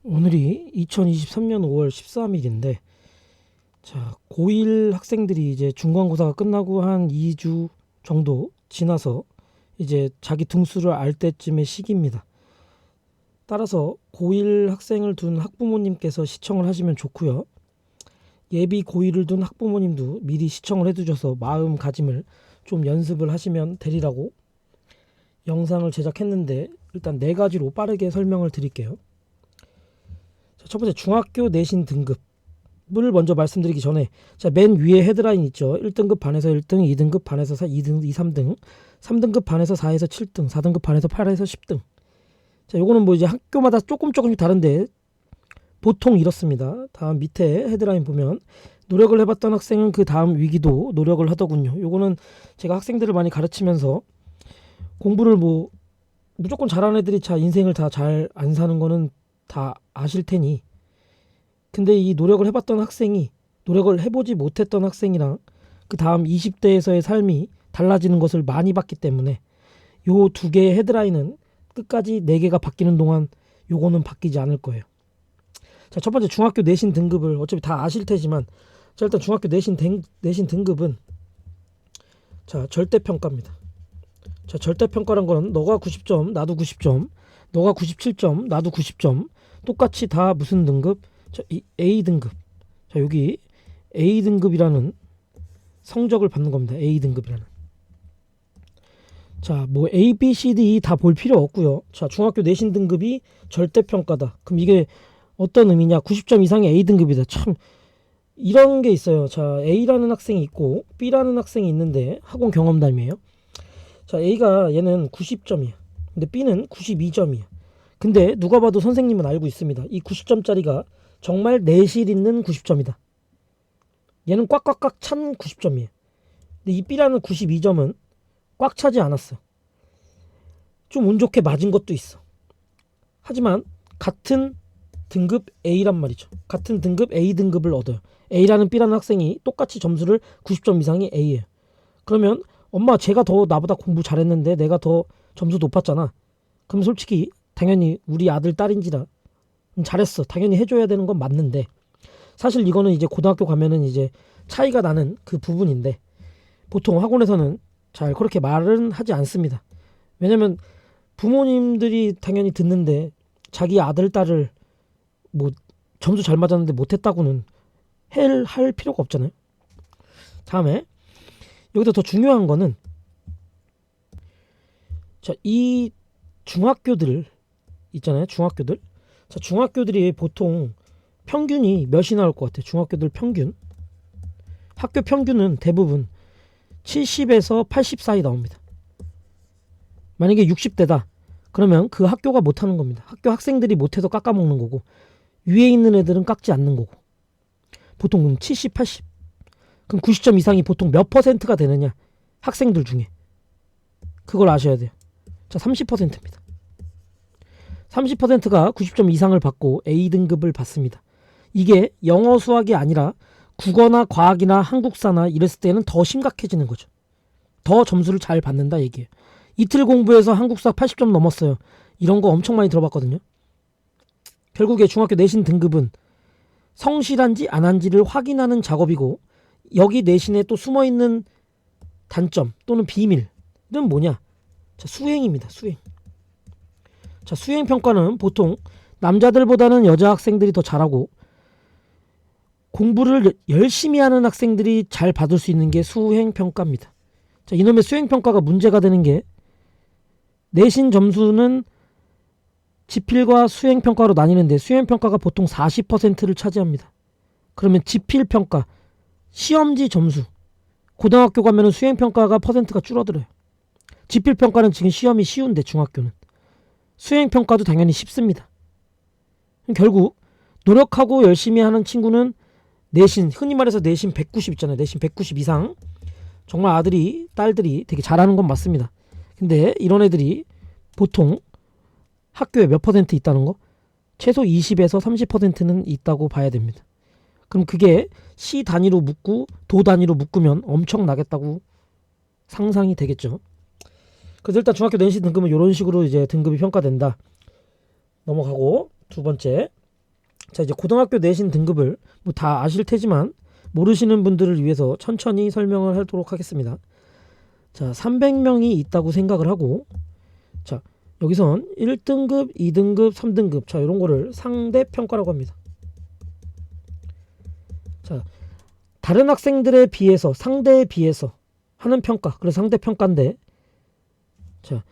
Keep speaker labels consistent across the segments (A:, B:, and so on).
A: 오늘이 2023년 5월 13일인데, 자, 고1 학생들이 이제 중간고사가 끝나고 한 2주 정도 지나서 이제 자기 등수를 알 때쯤의 시기입니다. 따라서 고1 학생을 둔 학부모님께서 시청을 하시면 좋고요. 예비 고1을 둔 학부모님도 미리 시청을 해두셔서 마음가짐을 좀 연습을 하시면 되리라고 영상을 제작했는데, 일단 네 가지로 빠르게 설명을 드릴게요. 자, 첫 번째, 중학교 내신 등급을 먼저 말씀드리기 전에, 자, 맨 위에 헤드라인 있죠. 1등급 반에서 1등, 2등급 반에서 4, 2등, 2, 3등, 3등급 반에서 4에서 7등, 4등급 반에서 8에서 10등. 자, 요거는 뭐 이제 학교마다 조금씩 다른데 보통 이렇습니다. 다음 밑에 헤드라인 보면, 노력을 해봤던 학생은 그 다음 위기도 노력을 하더군요. 요거는 제가 학생들을 많이 가르치면서 공부를 뭐 무조건 잘하는 애들이 자 인생을 다 잘 안 사는 거는 다 아실 테니, 근데 이 노력을 해봤던 학생이 노력을 해보지 못했던 학생이랑 그 다음 20대에서의 삶이 달라지는 것을 많이 봤기 때문에 요 두 개의 헤드라인은 끝까지 네 개가 바뀌는 동안 요거는 바뀌지 않을 거예요. 자, 첫 번째, 중학교 내신 등급을 어차피 다 아실 테지만, 자, 일단 중학교 내신 등급은, 자, 절대평가입니다. 자, 절대평가란 거는 너가 90점 나도 90점, 너가 97점 나도 90점, 똑같이 다 무슨 등급? 자, 이 A등급. 자, 여기 A등급이라는 성적을 받는 겁니다. A등급이라는. 자, 뭐 A, B, C, D 다 볼 필요 없고요. 자, 중학교 내신 등급이 절대평가다. 그럼 이게 어떤 의미냐? 90점 이상의 A등급이다. 참, 이런 게 있어요. 자, A라는 학생이 있고 B라는 학생이 있는데 학원 경험담이에요. 자, A가 얘는 90점이야. 근데 B는 92점이야. 근데 누가 봐도 선생님은 알고 있습니다. 이 90점짜리가 정말 내실 있는 90점이다. 얘는 꽉꽉꽉 찬 90점이에요. 근데 이 B라는 92점은 꽉 차지 않았어. 좀 운 좋게 맞은 것도 있어. 하지만 같은 등급 A란 말이죠. 같은 등급 A등급을 얻어요. A라는 B라는 학생이 똑같이 점수를 90점 이상이 A예요. 그러면 엄마, 제가 더 나보다 공부 잘했는데 내가 더 점수 높았잖아. 그럼 솔직히 당연히 우리 아들 딸인지라 잘했어, 당연히 해줘야 되는 건 맞는데, 사실 이거는 이제 고등학교 가면은 이제 차이가 나는 그 부분인데, 보통 학원에서는 잘 그렇게 말은 하지 않습니다. 왜냐면 부모님들이 당연히 듣는데 자기 아들 딸을 뭐 점수 잘 맞았는데 못했다고는 할 필요가 없잖아요. 다음에 여기서 더 중요한 거는, 자, 이 중학교들 있잖아요. 중학교들. 자, 중학교들이 보통 평균이 몇이 나올 것 같아요? 중학교들 평균. 학교 평균은 대부분 70에서 80 사이 나옵니다. 만약에 60대다. 그러면 그 학교가 못하는 겁니다. 학교 학생들이 못해서 깎아먹는 거고, 위에 있는 애들은 깎지 않는 거고. 보통 70, 80. 그럼 90점 이상이 보통 몇 퍼센트가 되느냐? 학생들 중에. 그걸 아셔야 돼요. 자, 30%입니다. 30%가 90점 이상을 받고 A등급을 받습니다. 이게 영어 수학이 아니라 국어나 과학이나 한국사나 이랬을 때는 더 심각해지는 거죠. 더 점수를 잘 받는다 얘기예요. 이틀 공부해서 한국사 80점 넘었어요. 이런 거 엄청 많이 들어봤거든요. 결국에 중학교 내신 등급은 성실한지 안 한지를 확인하는 작업이고, 여기 내신에 또 숨어있는 단점 또는 비밀은 뭐냐? 자, 수행입니다. 수행. 자, 수행 평가는 보통 남자들보다는 여자 학생들이 더 잘하고 공부를 열심히 하는 학생들이 잘 받을 수 있는 게 수행 평가입니다. 자, 이놈의 수행 평가가 문제가 되는 게, 내신 점수는 지필과 수행 평가로 나뉘는데 수행 평가가 보통 40%를 차지합니다. 그러면 지필 평가, 시험지 점수, 고등학교 가면은 수행 평가가 퍼센트가 줄어들어요. 지필 평가는 지금 시험이 쉬운데 중학교는 수행 평가도 당연히 쉽습니다. 결국 노력하고 열심히 하는 친구는 내신, 흔히 말해서 내신 190 있잖아요. 내신 190 이상 정말 아들이 딸들이 되게 잘하는 건 맞습니다. 근데 이런 애들이 보통 학교에 몇 퍼센트 있다는 거? 최소 20에서 30%는 있다고 봐야 됩니다. 그럼 그게 시 단위로 묶고 도 단위로 묶으면 엄청 나겠다고 상상이 되겠죠. 그래서 일단 중학교 내신 등급은 이런 식으로 이제 등급이 평가된다. 넘어가고, 두 번째, 자, 이제 고등학교 내신 등급을 뭐 다 아실 테지만 모르시는 분들을 위해서 천천히 설명을 하도록 하겠습니다. 자, 300명이 있다고 생각을 하고, 자, 여기선 1등급, 2등급, 3등급, 자, 이런 거를 상대평가라고 합니다. 자, 다른 학생들에 비해서, 상대에 비해서 하는 평가, 그래서 상대평가인데, 자,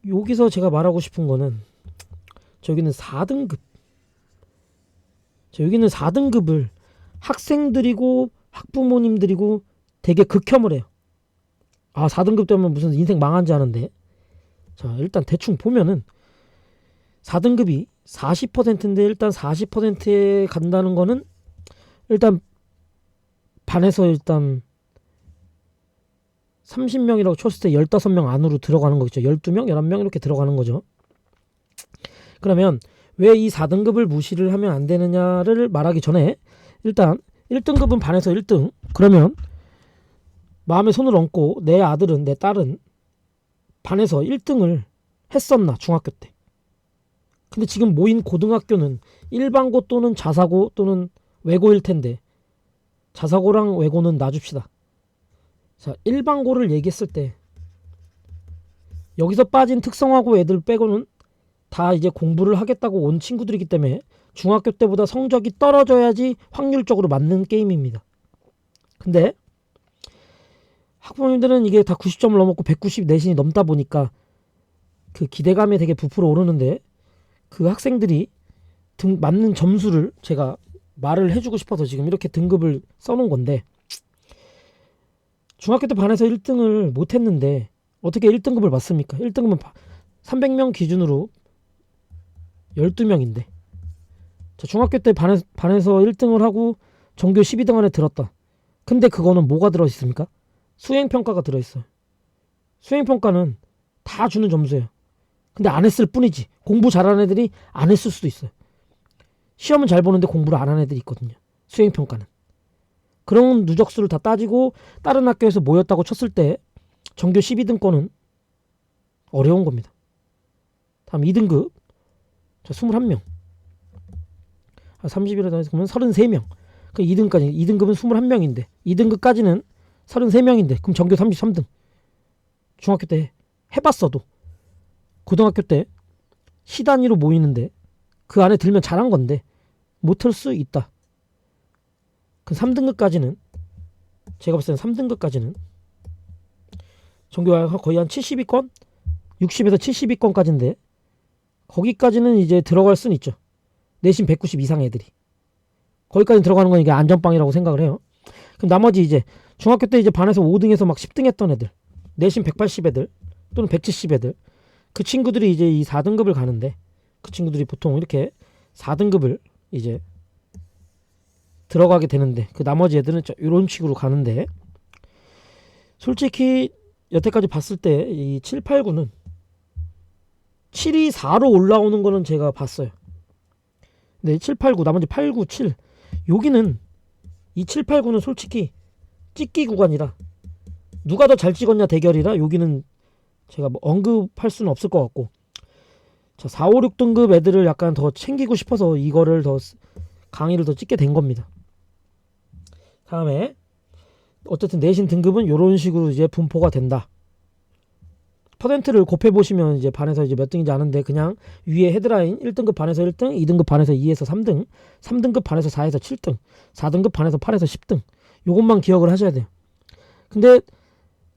A: 여기서 제가 말하고 싶은 거는, 저기는 4등급. 자, 여기는 4등급을 학생들이고 학부모님들이고 되게 극혐을 해요. 아, 4등급 되면 무슨 인생 망한지 아는데. 자, 일단 대충 보면은 4등급이 40%인데 일단 40%에 간다는 거는 일단 반에서 일단 30명이라고 쳤을 때 15명 안으로 들어가는 거겠죠. 12명, 11명 이렇게 들어가는 거죠. 그러면 왜 이 4등급을 무시를 하면 안 되느냐를 말하기 전에 일단 1등급은 반에서 1등. 그러면 마음에 손을 얹고 내 아들은, 내 딸은 반에서 1등을 했었나, 중학교 때. 근데 지금 모인 고등학교는 일반고 또는 자사고 또는 외고일 텐데, 자사고랑 외고는 놔줍시다. 자, 일반고를 얘기했을 때 여기서 빠진 특성화고 애들 빼고는 다 이제 공부를 하겠다고 온 친구들이기 때문에 중학교 때보다 성적이 떨어져야지 확률적으로 맞는 게임입니다. 근데 학부모님들은 이게 다 90점을 넘었고 190 내신이 넘다 보니까 그 기대감에 되게 부풀어 오르는데, 그 학생들이 맞는 점수를 제가 말을 해주고 싶어서 지금 이렇게 등급을 써놓은 건데, 중학교 때 반에서 1등을 못했는데 어떻게 1등급을 맞습니까? 1등급은 300명 기준으로 12명인데, 자, 중학교 때 반에서 1등을 하고 전교 12등 안에 들었다. 근데 그거는 뭐가 들어있습니까? 수행평가가 들어있어요. 수행평가는 다 주는 점수예요. 근데 안 했을 뿐이지. 공부 잘하는 애들이 안 했을 수도 있어요. 시험은 잘 보는데 공부를 안 하는 애들이 있거든요. 수행평가는. 그런 누적수를 다 따지고 다른 학교에서 모였다고 쳤을 때 전교 12등권은 어려운 겁니다. 다음 2등급. 자, 21명. 30이라도 해서 33명. 그 2등까지. 2등급은 21명인데 2등급까지는 33명인데 그럼 전교 33등. 중학교 때 해봤어도 고등학교 때 시 단위로 모이는데 그 안에 들면 잘한 건데 못할 수 있다. 그 3등급까지는, 제가 봤을 때는 3등급까지는 전교가 거의 한 70위권? 60에서 70위권까지인데 거기까지는 이제 들어갈 수는 있죠. 내신 190 이상 애들이. 거기까지 들어가는 건 이게 안전빵이라고 생각을 해요. 그럼 나머지 이제 중학교 때 이제 반에서 5등에서 막 10등 했던 애들, 내신 180 애들 또는 170 애들, 그 친구들이 이제 이 4등급을 가는데, 그 친구들이 보통 이렇게 4등급을 이제 들어가게 되는데, 그 나머지 애들은 이런 식으로 가는데, 솔직히 여태까지 봤을 때 이 7, 8, 9는 7이 4로 올라오는 거는 제가 봤어요. 근데 7, 8, 9 나머지 8, 9, 7 여기는 이 7, 8, 9는 솔직히 찍기 구간이라 누가 더 잘 찍었냐 대결이라 여기는 제가 뭐 언급할 수는 없을 것 같고, 자, 4, 5, 6등급 애들을 약간 더 챙기고 싶어서 이거를 더 강의를 더 찍게 된 겁니다. 다음에 어쨌든 내신 등급은 이런 식으로 이제 분포가 된다. 퍼센트를 곱해보시면 이제 반에서 이제 몇 등인지 아는데, 그냥 위에 헤드라인 1등급 반에서 1등, 2등급 반에서 2에서 3등, 3등급 반에서 4에서 7등, 4등급 반에서 8에서 10등, 요것만 기억을 하셔야 돼요. 근데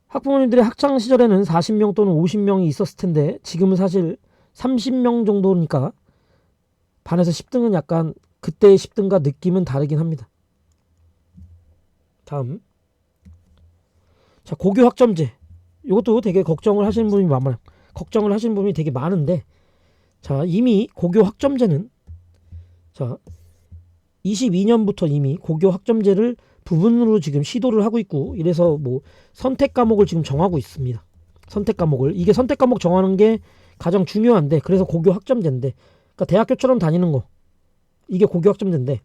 A: 학부모님들의 학창 시절에는 40명 또는 50명이 있었을 텐데 지금은 사실 30명 정도니까 반에서 10등은 약간 그때의 10등과 느낌은 다르긴 합니다. 다음, 자, 고교 학점제. 이것도 되게 걱정을 하시는 분이 많아요. 걱정을 하시는 분이 되게 많은데, 자, 이미 고교 학점제는, 자, 22년부터 이미 고교 학점제를 부분으로 지금 시도를 하고 있고, 이래서 뭐 선택 과목을 지금 정하고 있습니다. 선택 과목을, 이게 선택 과목 정하는 게 가장 중요한데, 그래서 고교 학점제인데, 그러니까 대학교처럼 다니는 거, 이게 고교 학점제인데,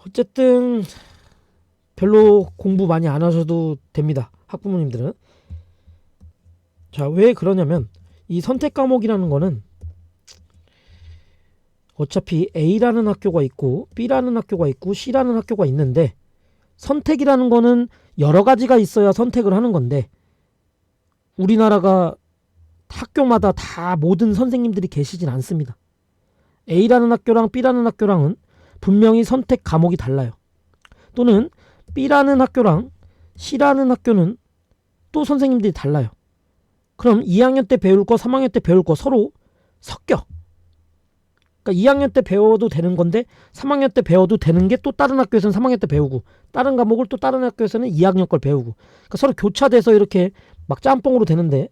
A: 어쨌든 별로 공부 많이 안 하셔도 됩니다. 학부모님들은. 자, 왜 그러냐면 이 선택 과목이라는 거는 어차피 A라는 학교가 있고 B라는 학교가 있고 C라는 학교가 있는데 선택이라는 거는 여러 가지가 있어야 선택을 하는 건데 우리나라가 학교마다 다 모든 선생님들이 계시진 않습니다. A라는 학교랑 B라는 학교랑은 분명히 선택 과목이 달라요. 또는 B라는 학교랑 C라는 학교는 또 선생님들이 달라요. 그럼 2학년 때 배울 거 3학년 때 배울 거 서로 섞여. 그러니까 2학년 때 배워도 되는 건데 3학년 때 배워도 되는 게 또 다른 학교에서는 3학년 때 배우고 다른 과목을 또 다른 학교에서는 2학년 걸 배우고 그러니까 서로 교차돼서 이렇게 막 짬뽕으로 되는데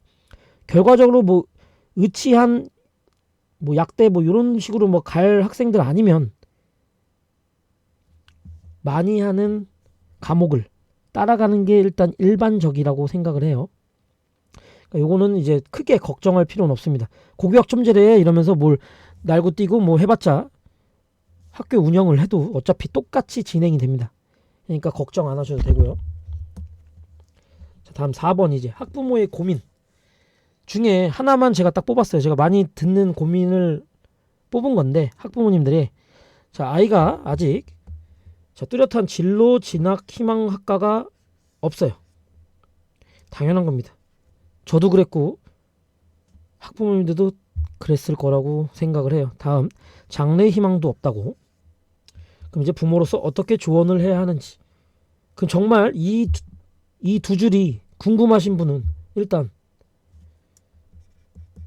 A: 결과적으로 뭐 의치한 뭐 약대 뭐 이런 식으로 뭐 갈 학생들 아니면 많이 하는 과목을 따라가는 게 일단 일반적이라고 생각을 해요. 그러니까 요거는 이제 크게 걱정할 필요는 없습니다. 고교학 첨제래 이러면서 뭘 날고 뛰고 뭐 해봤자 학교 운영을 해도 어차피 똑같이 진행이 됩니다. 그러니까 걱정 안 하셔도 되고요. 자, 다음 4번 이제 학부모의 고민 중에 하나만 제가 딱 뽑았어요. 제가 많이 듣는 고민을 뽑은 건데 학부모님들이 자 아이가 아직 자 뚜렷한 진로 진학 희망 학과가 없어요. 당연한 겁니다. 저도 그랬고 학부모님들도 그랬을 거라고 생각을 해요. 다음 장래 희망도 없다고. 그럼 이제 부모로서 어떻게 조언을 해야 하는지. 그럼 정말 이 두 줄이 궁금하신 분은 일단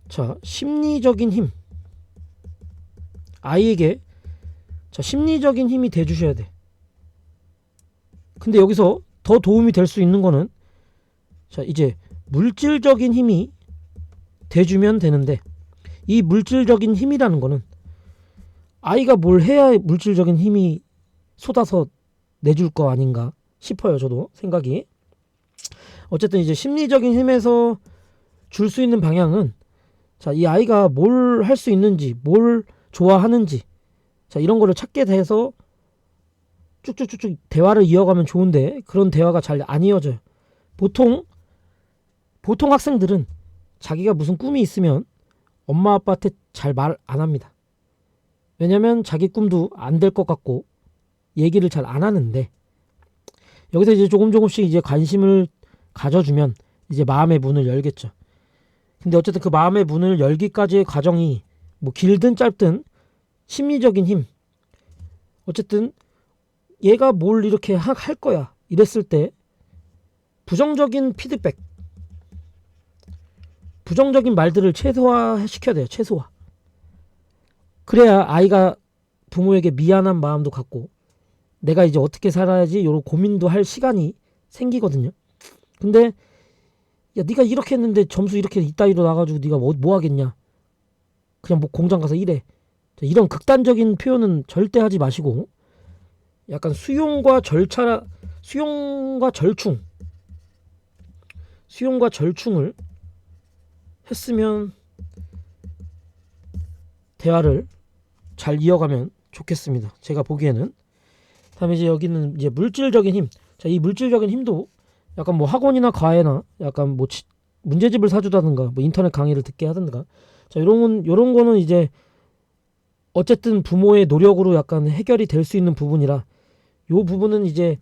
A: 자 심리적인 힘 아이에게 자 심리적인 힘이 돼주셔야 돼. 근데 여기서 더 도움이 될 수 있는 거는 자 이제 물질적인 힘이 돼주면 되는데 이 물질적인 힘이라는 거는 아이가 뭘 해야 물질적인 힘이 쏟아서 내줄 거 아닌가 싶어요. 저도 생각이. 어쨌든 이제 심리적인 힘에서 줄 수 있는 방향은 자, 이 아이가 뭘 할 수 있는지, 뭘 좋아하는지, 자, 이런 거를 찾게 돼서 쭉쭉쭉쭉 대화를 이어가면 좋은데 그런 대화가 잘 안 이어져요. 보통 학생들은 자기가 무슨 꿈이 있으면 엄마 아빠한테 잘 말 안 합니다. 왜냐면 자기 꿈도 안 될 것 같고 얘기를 잘 안 하는데 여기서 이제 조금씩 이제 관심을 가져주면 이제 마음의 문을 열겠죠. 근데 어쨌든 그 마음의 문을 열기까지의 과정이 뭐 길든 짧든 심리적인 힘 어쨌든 얘가 뭘 이렇게 할 거야 이랬을 때 부정적인 피드백 부정적인 말들을 최소화 시켜야 돼요. 최소화. 그래야 아이가 부모에게 미안한 마음도 갖고 내가 이제 어떻게 살아야지 이런 고민도 할 시간이 생기거든요. 근데 야 네가 이렇게 했는데 점수 이렇게 이따위로 나가지고 네가 뭐 하겠냐. 그냥 뭐 공장 가서 일해. 이런 극단적인 표현은 절대 하지 마시고 약간 수용과 절충을 했으면 대화를 잘 이어가면 좋겠습니다. 제가 보기에는. 다음에 이제 여기는 이제 물질적인 힘. 자, 이 물질적인 힘도 약간 뭐 학원이나 과외나 약간 뭐 문제집을 사주다든가 뭐 인터넷 강의를 듣게 하든가. 자, 요런 거는 이제 어쨌든 부모의 노력으로 약간 해결이 될 수 있는 부분이라 요 부분은 이제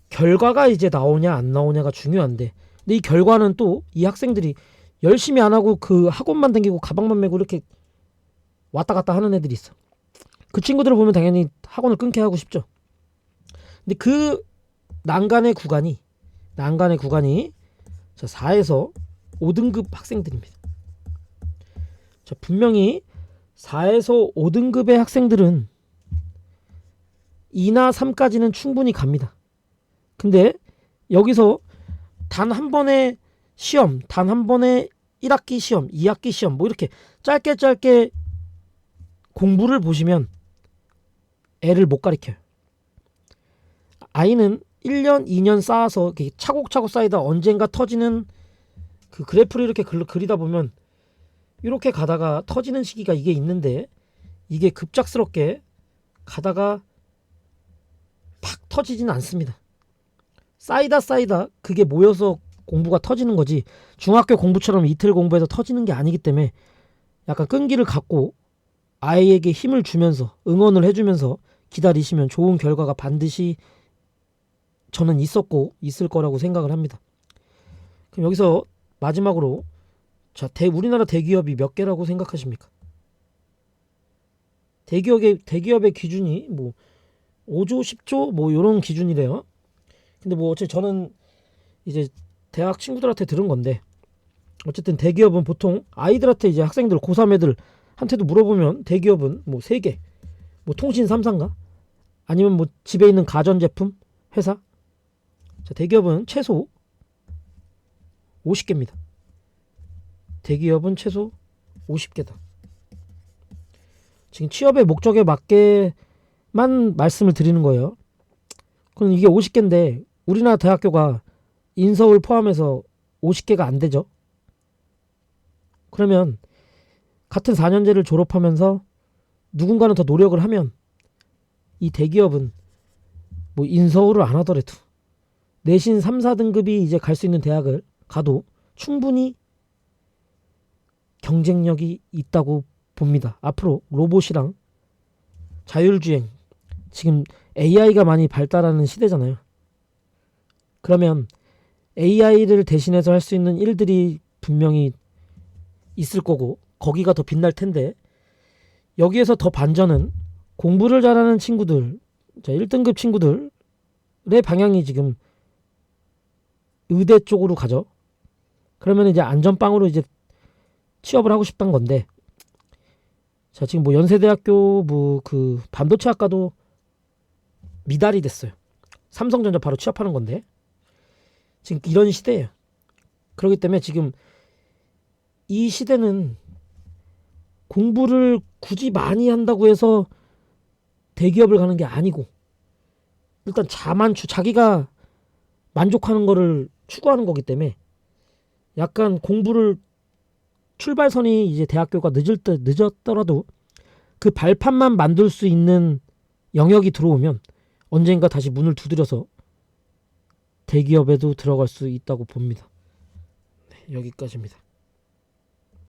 A: 결과가 이제 나오냐 안 나오냐가 중요한데 근데 이 결과는 또 이 학생들이 열심히 안 하고 그 학원만 다니고 가방만 메고 이렇게 왔다 갔다 하는 애들이 있어. 그 친구들을 보면 당연히 학원을 끊게 하고 싶죠. 근데 그 난간의 구간이 자 4에서 5등급 학생들입니다. 자 분명히 4에서 5등급의 학생들은 2나 3까지는 충분히 갑니다. 근데 여기서 단 한 번의 시험, 단 한 번의 1학기 시험, 2학기 시험 뭐 이렇게 짧게 공부를 보시면 애를 못 가리켜요. 아이는 1년, 2년 쌓아서 이렇게 차곡차곡 쌓이다 언젠가 터지는 그 그래프를 이렇게 그리다 보면 이렇게 가다가 터지는 시기가 이게 있는데 이게 급작스럽게 가다가 팍 터지지는 않습니다. 쌓이다 그게 모여서 공부가 터지는 거지 중학교 공부처럼 이틀 공부해서 터지는 게 아니기 때문에 약간 끈기를 갖고 아이에게 힘을 주면서 응원을 해주면서 기다리시면 좋은 결과가 반드시 저는 있었고 있을 거라고 생각을 합니다. 그럼 여기서 마지막으로 자, 우리나라 대기업이 몇 개라고 생각하십니까? 대기업의 기준이 뭐 5조, 10조 뭐 이런 기준이래요. 근데 뭐 어차피 저는 이제 대학 친구들한테 들은 건데 어쨌든 대기업은 보통 아이들한테 이제 학생들 고3 애들한테도 물어보면 대기업은 뭐 3개, 뭐 통신 3사인가? 아니면 뭐 집에 있는 가전제품 회사? 자, 대기업은 최소 50개입니다. 대기업은 최소 50개다. 지금 취업의 목적에 맞게만 말씀을 드리는 거예요. 그럼 이게 50개인데 우리나라 대학교가 인서울 포함해서 50개가 안 되죠. 그러면 같은 4년제를 졸업하면서 누군가는 더 노력을 하면 이 대기업은 뭐 인서울을 안 하더라도 내신 3, 4등급이 이제 갈 수 있는 대학을 가도 충분히 경쟁력이 있다고 봅니다. 앞으로 로봇이랑 자율주행, 지금 AI가 많이 발달하는 시대잖아요. 그러면 AI를 대신해서 할 수 있는 일들이 분명히 있을 거고 거기가 더 빛날 텐데 여기에서 더 반전은 공부를 잘하는 친구들, 자 1등급 친구들의 방향이 지금 의대 쪽으로 가죠. 그러면 이제 안전빵으로 이제 취업을 하고 싶단 건데 자 지금 뭐 연세대학교 뭐 그 반도체학과도 미달이 됐어요. 삼성전자 바로 취업하는 건데 지금 이런 시대예요. 그렇기 때문에 지금 이 시대는 공부를 굳이 많이 한다고 해서 대기업을 가는 게 아니고 일단 자기가 만족하는 거를 추구하는 거기 때문에 약간 공부를 출발선이 이제 대학교가 늦었더라도 그 발판만 만들 수 있는 영역이 들어오면 언젠가 다시 문을 두드려서 대기업에도 들어갈 수 있다고 봅니다. 네, 여기까지입니다.